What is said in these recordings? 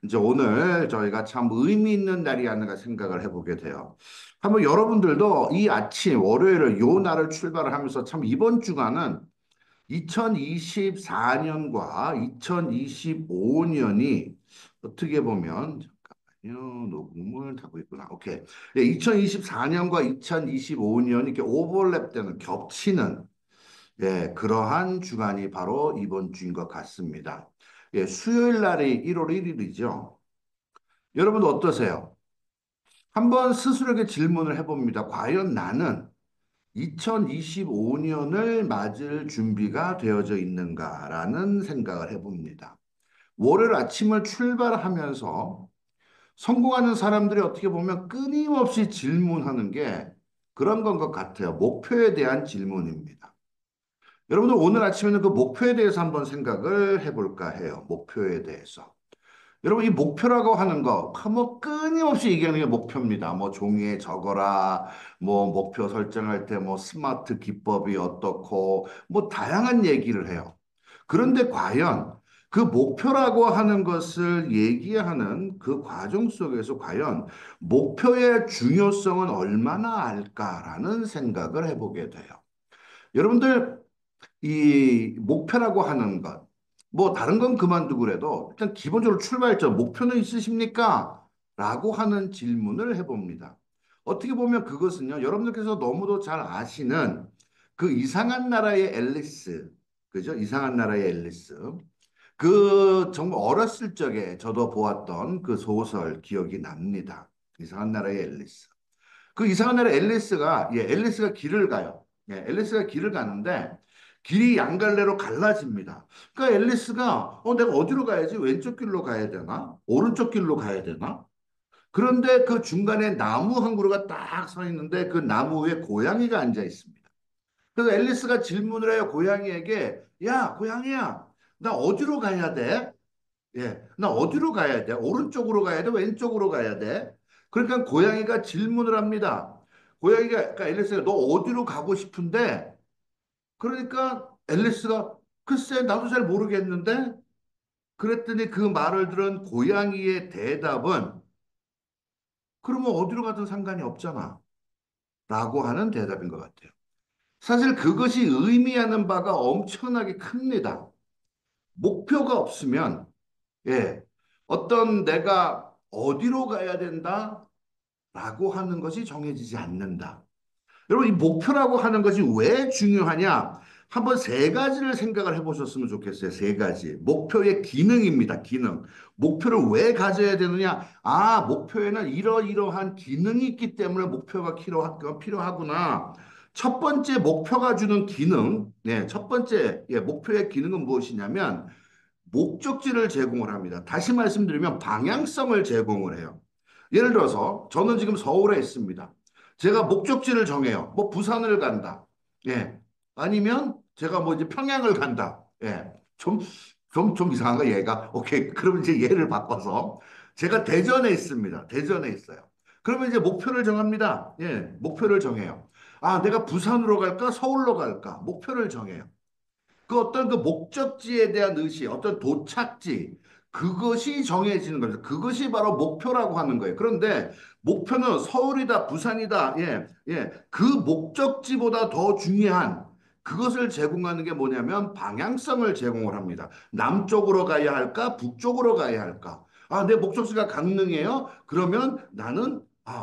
이제 오늘 저희가 참 의미 있는 날이 아닌가 생각을 해보게 돼요. 한번 여러분들도 이 아침, 월요일을 요 날을 출발을 하면서 참 이번 주간은 2024년과 2025년이 어떻게 보면, 잠깐만요. 녹음을 하고 있구나. 오케이. 2024년과 2025년이 이렇게 오버랩되는, 겹치는 그러한 주간이 바로 이번 주인 것 같습니다. 수요일 날이 1월 1일이죠. 여러분도 어떠세요? 한번 스스로에게 질문을 해봅니다. 과연 나는 2025년을 맞을 준비가 되어져 있는가라는 생각을 해봅니다. 월요일 아침을 출발하면서 성공하는 사람들이 어떻게 보면 끊임없이 질문하는 게 그런 건 것 같아요. 목표에 대한 질문입니다. 여러분들 오늘 아침에는 그 목표에 대해서 한번 생각을 해볼까 해요. 목표에 대해서. 여러분, 이 목표라고 하는 거, 뭐 끊임없이 얘기하는 게 목표입니다. 뭐 종이에 적어라, 뭐 목표 설정할 때 뭐 스마트 기법이 어떻고, 뭐 다양한 얘기를 해요. 그런데 과연 그 목표라고 하는 것을 얘기하는 그 과정 속에서 과연 목표의 중요성은 얼마나 알까라는 생각을 해보게 돼요. 여러분들, 이 목표라고 하는 것, 뭐 다른 건 그만두고 그래도 일단 기본적으로 출발점, 목표는 있으십니까? 라고 하는 질문을 해봅니다. 어떻게 보면 그것은요, 여러분들께서 너무도 잘 아시는 그 이상한 나라의 앨리스, 그죠? 이상한 나라의 앨리스. 그 정말 어렸을 적에 저도 보았던 그 소설 기억이 납니다. 이상한 나라의 앨리스. 그 이상한 나라 앨리스가 길을 가요. 앨리스가 길을 가는데 길이 양갈래로 갈라집니다. 그러니까 앨리스가 내가 어디로 가야지? 왼쪽 길로 가야 되나? 오른쪽 길로 가야 되나? 그런데 그 중간에 나무 한 그루가 딱 서 있는데 그 나무 위에 고양이가 앉아 있습니다. 그래서 앨리스가 질문을 해요, 고양이에게. 야, 고양이야, 나 어디로 가야 돼? 나 어디로 가야 돼? 오른쪽으로 가야 돼? 왼쪽으로 가야 돼? 그러니까 고양이가 질문을 합니다. 그러니까 앨리스가 너 어디로 가고 싶은데? 그러니까 앨리스가 글쎄 나도 잘 모르겠는데? 그랬더니 그 말을 들은 고양이의 대답은 그러면 어디로 가든 상관이 없잖아. 라고 하는 대답인 것 같아요. 사실 그것이 의미하는 바가 엄청나게 큽니다. 목표가 없으면 어떤 내가 어디로 가야 된다라고 하는 것이 정해지지 않는다. 여러분, 이 목표라고 하는 것이 왜 중요하냐? 한번 세 가지를 생각을 해보셨으면 좋겠어요. 세 가지. 목표의 기능입니다. 기능. 목표를 왜 가져야 되느냐? 아, 목표에는 이러이러한 기능이 있기 때문에 목표가 필요하구나. 첫 번째 목표가 주는 기능, 첫 번째 목표의 기능은 무엇이냐면 목적지를 제공을 합니다. 다시 말씀드리면 방향성을 제공을 해요. 예를 들어서 저는 지금 서울에 있습니다. 제가 목적지를 정해요. 뭐 부산을 간다. 예. 아니면 제가 뭐 이제 평양을 간다. 예. 좀 이상한가 얘가? 오케이. 그럼 이제 예를 바꿔서 제가 대전에 있습니다. 대전에 있어요. 그러면 이제 목표를 정합니다. 예. 목표를 정해요. 아, 내가 부산으로 갈까? 서울로 갈까? 목표를 정해요. 그 어떤 그 목적지에 대한 의식, 어떤 도착지, 그것이 정해지는 거죠. 그것이 바로 목표라고 하는 거예요. 그런데 목표는 서울이다, 부산이다, 그 목적지보다 더 중요한 그것을 제공하는 게 뭐냐면 방향성을 제공을 합니다. 남쪽으로 가야 할까, 북쪽으로 가야 할까? 아, 내 목적지가 강릉이에요? 그러면 나는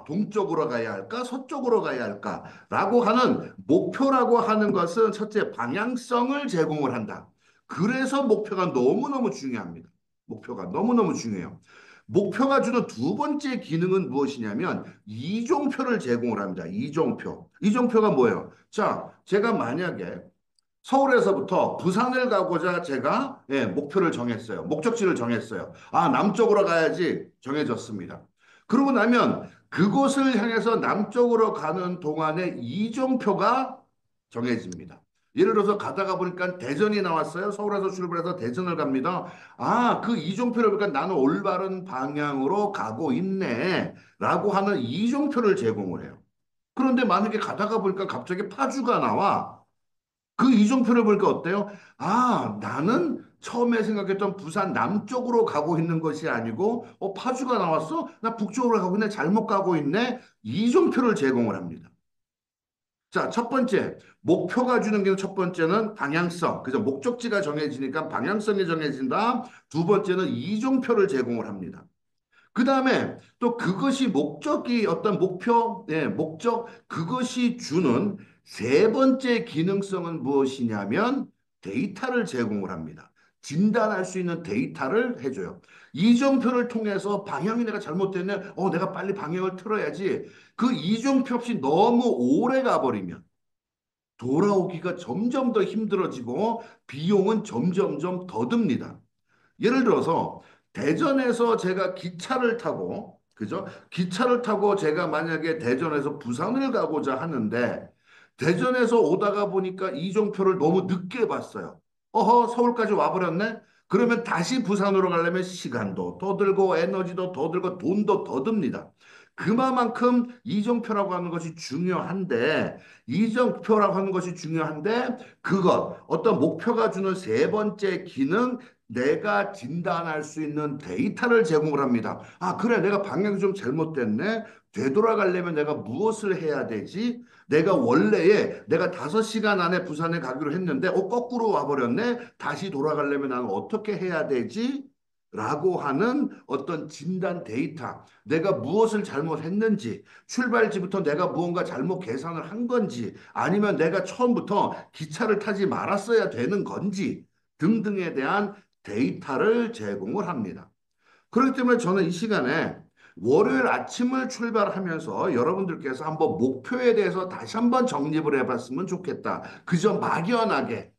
동쪽으로 가야 할까, 서쪽으로 가야 할까? 라고 하는 목표라고 하는 것은 첫째 방향성을 제공을 한다. 그래서 목표가 너무너무 중요합니다. 목표가 너무너무 중요해요. 목표가 주는 두 번째 기능은 무엇이냐면 이종표를 제공을 합니다. 이종표. 이종표가 뭐예요? 자, 제가 만약에 서울에서부터 부산을 가고자 제가 목표를 정했어요. 목적지를 정했어요. 아, 남쪽으로 가야지 정해졌습니다. 그러고 나면 그곳을 향해서 남쪽으로 가는 동안에 이종표가 정해집니다. 예를 들어서 가다가 보니까 대전이 나왔어요. 서울에서 출발해서 대전을 갑니다. 아, 그 이종표를 보니까 나는 올바른 방향으로 가고 있네. 라고 하는 이종표를 제공을 해요. 그런데 만약에 가다가 보니까 갑자기 파주가 나와. 그 이종표를 보니까 어때요? 아, 나는 처음에 생각했던 부산 남쪽으로 가고 있는 것이 아니고, 파주가 나왔어? 나 북쪽으로 가고 있네. 잘못 가고 있네. 이종표를 제공을 합니다. 자, 첫 번째, 목표가 주는 게 첫 번째는 방향성. 그죠? 목적지가 정해지니까 방향성이 정해진다. 두 번째는 이종표를 제공을 합니다. 그 다음에 또 그것이 목적이 어떤 목표, 목적, 그것이 주는 세 번째 기능성은 무엇이냐면 데이터를 제공을 합니다. 진단할 수 있는 데이터를 해줘요. 이정표를 통해서 방향이 내가 잘못됐네. 내가 빨리 방향을 틀어야지. 그 이정표 없이 너무 오래 가버리면 돌아오기가 점점 더 힘들어지고 비용은 점점점 더 듭니다. 예를 들어서 대전에서 제가 기차를 타고, 그죠? 기차를 타고 제가 만약에 대전에서 부산을 가고자 하는데 대전에서 오다가 보니까 이종표를 너무 늦게 봤어요. 서울까지 와버렸네? 그러면 다시 부산으로 가려면 시간도 더 들고 에너지도 더 들고 돈도 더 듭니다. 그만큼 이정표라고 하는 것이 중요한데, 이정표라고 하는 것이 중요한데, 그것, 어떤 목표가 주는 세 번째 기능, 내가 진단할 수 있는 데이터를 제공을 합니다. 아, 그래, 내가 방향이 좀 잘못됐네. 되돌아가려면 내가 무엇을 해야 되지? 내가 원래에 내가 5시간 안에 부산에 가기로 했는데, 거꾸로 와버렸네. 다시 돌아가려면 나는 어떻게 해야 되지? 라고 하는 어떤 진단 데이터, 내가 무엇을 잘못했는지, 출발지부터 내가 무언가 잘못 계산을 한 건지, 아니면 내가 처음부터 기차를 타지 말았어야 되는 건지 등등에 대한 데이터를 제공을 합니다. 그렇기 때문에 저는 이 시간에 월요일 아침을 출발하면서 여러분들께서 한번 목표에 대해서 다시 한번 정립을 해봤으면 좋겠다. 그저 막연하게,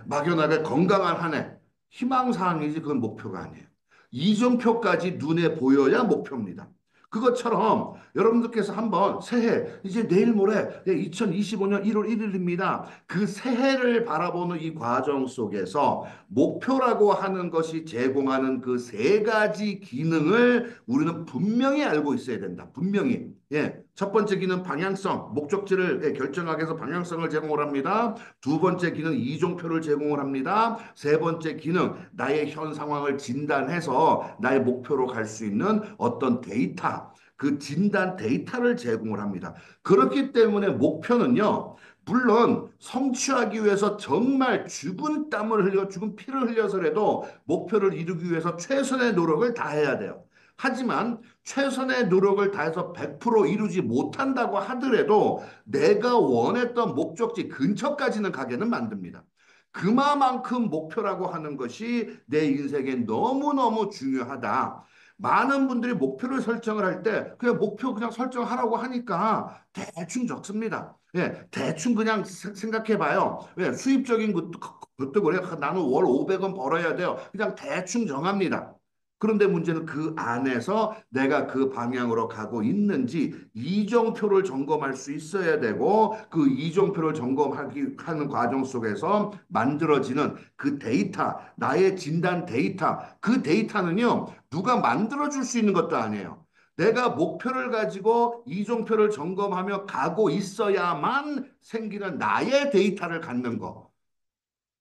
막연하게 건강한 한 해, 희망사항이지 그건 목표가 아니에요. 이정표까지 눈에 보여야 목표입니다. 그것처럼 여러분들께서 한번 새해, 이제 내일 모레 2025년 1월 1일입니다. 그 새해를 바라보는 이 과정 속에서 목표라고 하는 것이 제공하는 그 세 가지 기능을 우리는 분명히 알고 있어야 된다. 분명히. 첫 번째 기능 방향성, 목적지를 결정하기 위해서 방향성을 제공을 합니다. 두 번째 기능 이종표를 제공을 합니다. 세 번째 기능 나의 현 상황을 진단해서 나의 목표로 갈 수 있는 어떤 데이터, 그 진단 데이터를 제공을 합니다. 그렇기 때문에 목표는요, 물론 성취하기 위해서 정말 죽은 땀을 흘려 죽은 피를 흘려서라도 목표를 이루기 위해서 최선의 노력을 다해야 돼요. 하지만 최선의 노력을 다해서 100% 이루지 못한다고 하더라도 내가 원했던 목적지 근처까지는 가게는 만듭니다. 그만큼 목표라고 하는 것이 내 인생에 너무너무 중요하다. 많은 분들이 목표를 설정을 할 때 그냥 목표 그냥 설정하라고 하니까 대충 적습니다. 대충 그냥 생각해 봐요. 수입적인 것도 그래. 나는 월 500원 벌어야 돼요. 그냥 대충 정합니다. 그런데 문제는 그 안에서 내가 그 방향으로 가고 있는지 이정표를 점검할 수 있어야 되고 그 이정표를 점검하기 하는 과정 속에서 만들어지는 그 데이터, 나의 진단 데이터, 그 데이터는요, 누가 만들어줄 수 있는 것도 아니에요. 내가 목표를 가지고 이종표를 점검하며 가고 있어야만 생기는 나의 데이터를 갖는 거.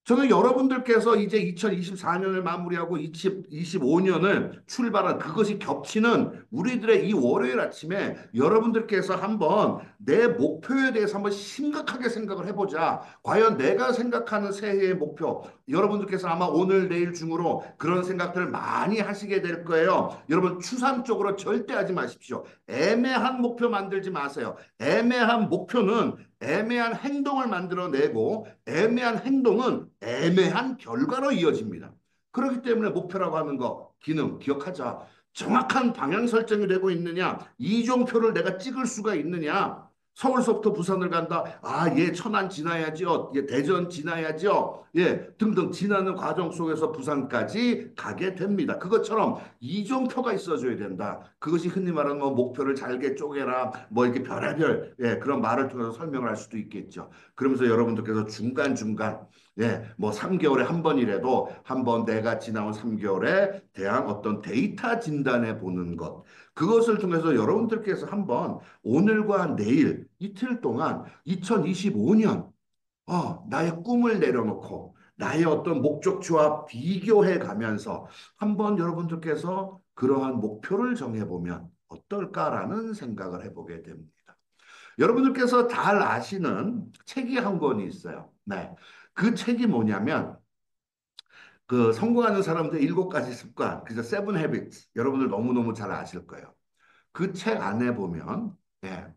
저는 여러분들께서 이제 2024년을 마무리하고 2025년을 출발한 그것이 겹치는 우리들의 이 월요일 아침에 여러분들께서 한번 내 목표에 대해서 한번 심각하게 생각을 해보자. 과연 내가 생각하는 새해의 목표, 여러분들께서 아마 오늘, 내일 중으로 그런 생각들을 많이 하시게 될 거예요. 여러분, 추상적으로 절대 하지 마십시오. 애매한 목표 만들지 마세요. 애매한 목표는 애매한 행동을 만들어내고 애매한 행동은 애매한 결과로 이어집니다. 그렇기 때문에 목표라고 하는 거 기능 기억하자. 정확한 방향 설정이 되고 있느냐? 이종표를 내가 찍을 수가 있느냐? 서울서부터 부산을 간다. 아, 예, 천안 지나야죠. 예, 대전 지나야죠. 예, 등등 지나는 과정 속에서 부산까지 가게 됩니다. 그것처럼 이종표가 있어줘야 된다. 그것이 흔히 말하는 뭐 목표를 잘게 쪼개라. 뭐 이렇게 별의별 그런 말을 통해서 설명을 할 수도 있겠죠. 그러면서 여러분들께서 중간중간 뭐 3개월에 한 번이라도 한번 내가 지나온 3개월에 대한 어떤 데이터 진단해 보는 것. 그것을 통해서 여러분들께서 한번 오늘과 내일 이틀 동안 2025년 나의 꿈을 내려놓고 나의 어떤 목적지와 비교해 가면서 한번 여러분들께서 그러한 목표를 정해보면 어떨까라는 생각을 해보게 됩니다. 여러분들께서 잘 아시는 책이 한 권이 있어요. 네. 그 책이 뭐냐면 그 성공하는 사람들의 일곱 가지 습관, 그죠? 세븐 헤비츠. 여러분들 너무너무 잘 아실 거예요. 그 책 안에 보면 예.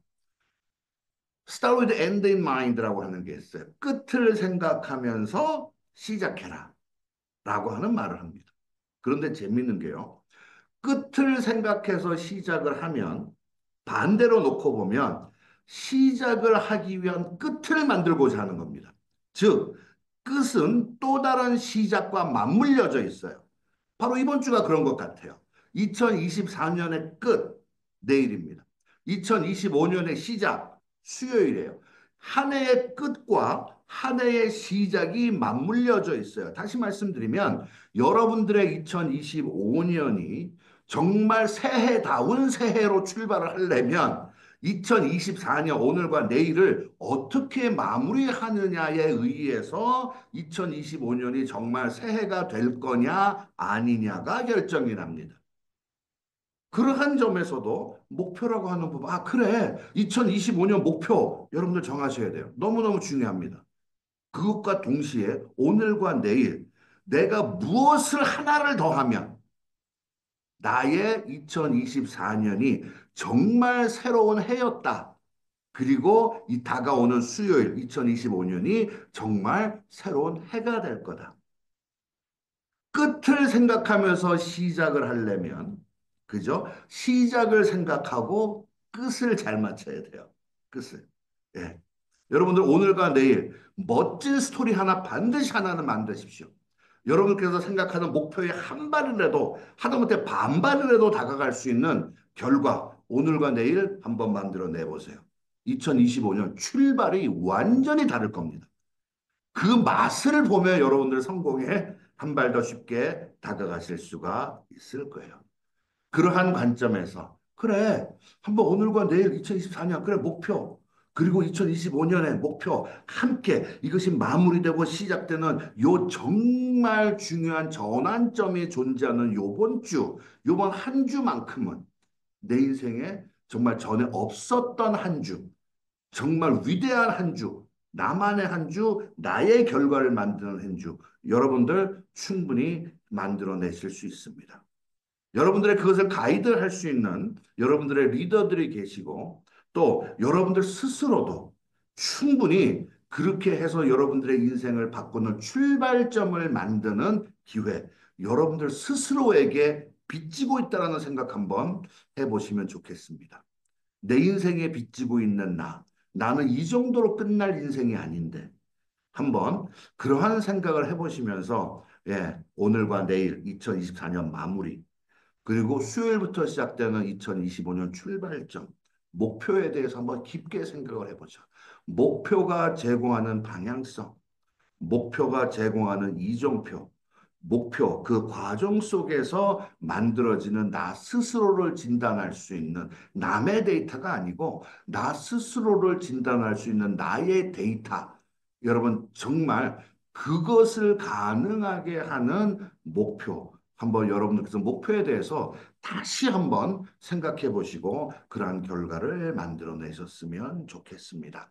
Start with the end in mind라고 하는 게 있어요. 끝을 생각하면서 시작해라. 라고 하는 말을 합니다. 그런데 재밌는 게요. 끝을 생각해서 시작을 하면 반대로 놓고 보면 시작을 하기 위한 끝을 만들고자 하는 겁니다. 즉, 끝은 또 다른 시작과 맞물려져 있어요. 바로 이번 주가 그런 것 같아요. 2024년의 끝, 내일입니다. 2025년의 시작, 수요일이에요. 한 해의 끝과 한 해의 시작이 맞물려져 있어요. 다시 말씀드리면 여러분들의 2025년이 정말 새해다운 새해로 출발을 하려면 2024년 오늘과 내일을 어떻게 마무리하느냐에 의해서 2025년이 정말 새해가 될 거냐 아니냐가 결정이 납니다. 그러한 점에서도 목표라고 하는 부분, 아, 그래. 2025년 목표 여러분들 정하셔야 돼요. 너무너무 중요합니다. 그것과 동시에 오늘과 내일 내가 무엇을 하나를 더하면 나의 2024년이 정말 새로운 해였다. 그리고 이 다가오는 수요일 2025년이 정말 새로운 해가 될 거다. 끝을 생각하면서 시작을 하려면, 그죠? 시작을 생각하고 끝을 잘 맞춰야 돼요. 끝을. 예. 여러분들 오늘과 내일 멋진 스토리 하나 반드시 하나는 만드십시오. 여러분께서 생각하는 목표에 한 발이라도 하다못해 반발이라도 다가갈 수 있는 결과 오늘과 내일 한번 만들어내 보세요. 2025년 출발이 완전히 다를 겁니다. 그 맛을 보면 여러분들 성공에 한 발 더 쉽게 다가가실 수가 있을 거예요. 그러한 관점에서 그래 한번 오늘과 내일 2024년 그래 목표 그리고 2025년의 목표 함께 이것이 마무리되고 시작되는 요 정말 중요한 전환점이 존재하는 요번 주 요번 한 주만큼은 내 인생에 정말 전에 없었던 한 주, 정말 위대한 한 주, 나만의 한 주, 나의 결과를 만드는 한 주, 여러분들 충분히 만들어내실 수 있습니다. 여러분들의 그것을 가이드할 수 있는 여러분들의 리더들이 계시고 또 여러분들 스스로도 충분히 그렇게 해서 여러분들의 인생을 바꾸는 출발점을 만드는 기회, 여러분들 스스로에게 빚지고 있다는 생각 한번 해보시면 좋겠습니다. 내 인생에 빚지고 있는 나, 나는 이 정도로 끝날 인생이 아닌데 한번 그러한 생각을 해보시면서 예, 오늘과 내일 2024년 마무리 그리고 수요일부터 시작되는 2025년 출발점, 목표에 대해서 한번 깊게 생각을 해보자. 목표가 제공하는 방향성, 목표가 제공하는 이정표, 목표, 그 과정 속에서 만들어지는 나 스스로를 진단할 수 있는 남의 데이터가 아니고 나 스스로를 진단할 수 있는 나의 데이터. 여러분, 정말 그것을 가능하게 하는 목표. 한번 여러분들께서 목표에 대해서 다시 한번 생각해 보시고 그러한 결과를 만들어 내셨으면 좋겠습니다.